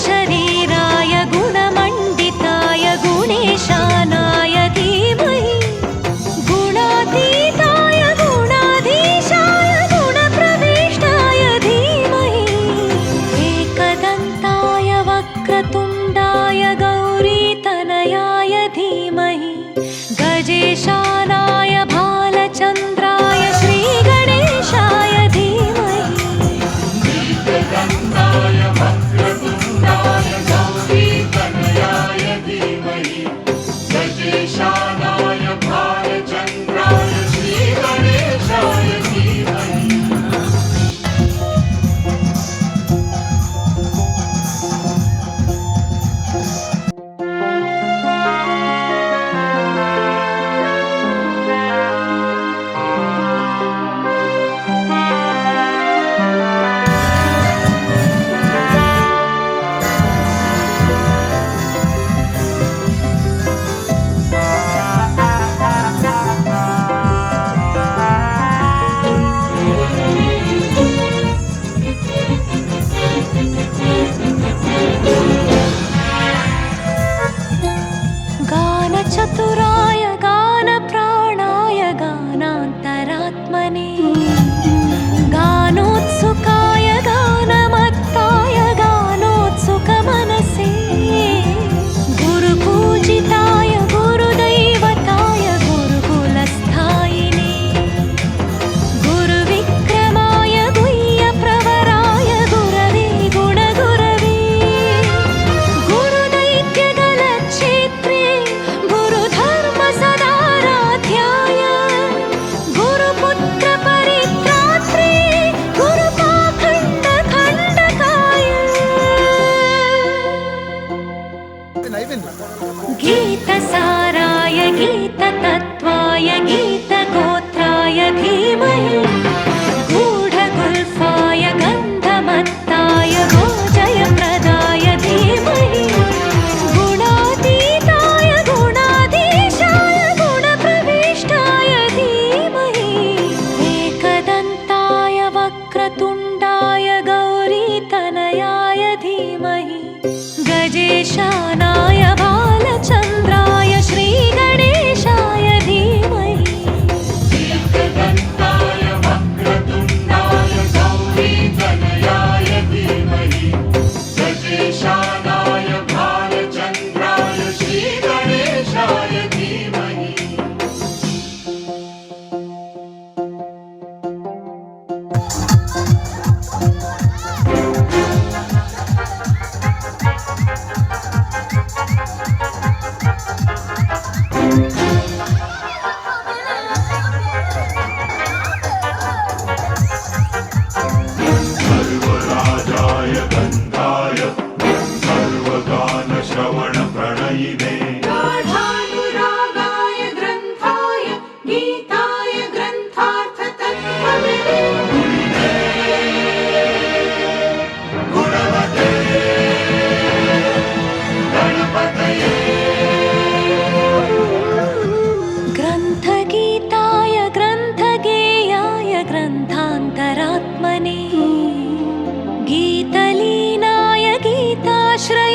शरीराय गुणमण्डिताय गुणेशानाय धीमहि गुणातीताय गुणाधीशाय गुणप्रविष्टाय धीमहि एकदन्ताय वक्रतुण्डाय गौरीतनयाय धीमहि गजेशानाय भालचन्द्राय श्रीगणेशाय धीमहि एकदन्ताय वक्रतुण्डाय गौरीतनयाय धीमहि गजेशानाय भालचन्द्राय श्रीगणेशाय धीमहि गानचतुराय गानप्राणाय गानान्तरात्मने गानोत्सुकाय गानमत्ताय गानोत्सुकमनसे गुरुपूजिताय गुरुदैवताय गुरुकुलस्थायिने गुरुविक्रमाय गुह्यप्रवराय गुरवे गुणगुरवे गुरुदैत्यगलच्छेत्रे गुरुधर्मसदाराध्याय गुरुपुत्रपरित्रात्रे गुरुपाखण्डखण्डकाय गीतसाराय गीततत्त्वाय गीतगोत्राय धीमहि गूढगुल्फाय गन्धमत्ताय भोजयप्रदाय धीमहि गुणातीताय गुणाधीशाय गुणप्रविष्टाय धीमहि एकदन्ताय वक्रतुण्डाय गौरीतनयाय धीमहि गजेशानाय भालचन्द्राय श्रीगणेशाय धीमहि एकदन्ताय वक्रतुण्डाय गौरीतनयाय धीमहि गजेशानाय भालचन्द्राय श्रीगणेशाय धीमहि सर्वराजाय गन्धाय सर्वगानश्रवणप्रणयिने गाढानुरागाय ग्रन्थाय गीताय ग्रन्थार्थतत्त्वविदे गुणवते गणपतये ग्रन्थगीताय ग्रन्थगेयाय ग्रन्थान्तरात्मने गीतलीनाय गीताश्रय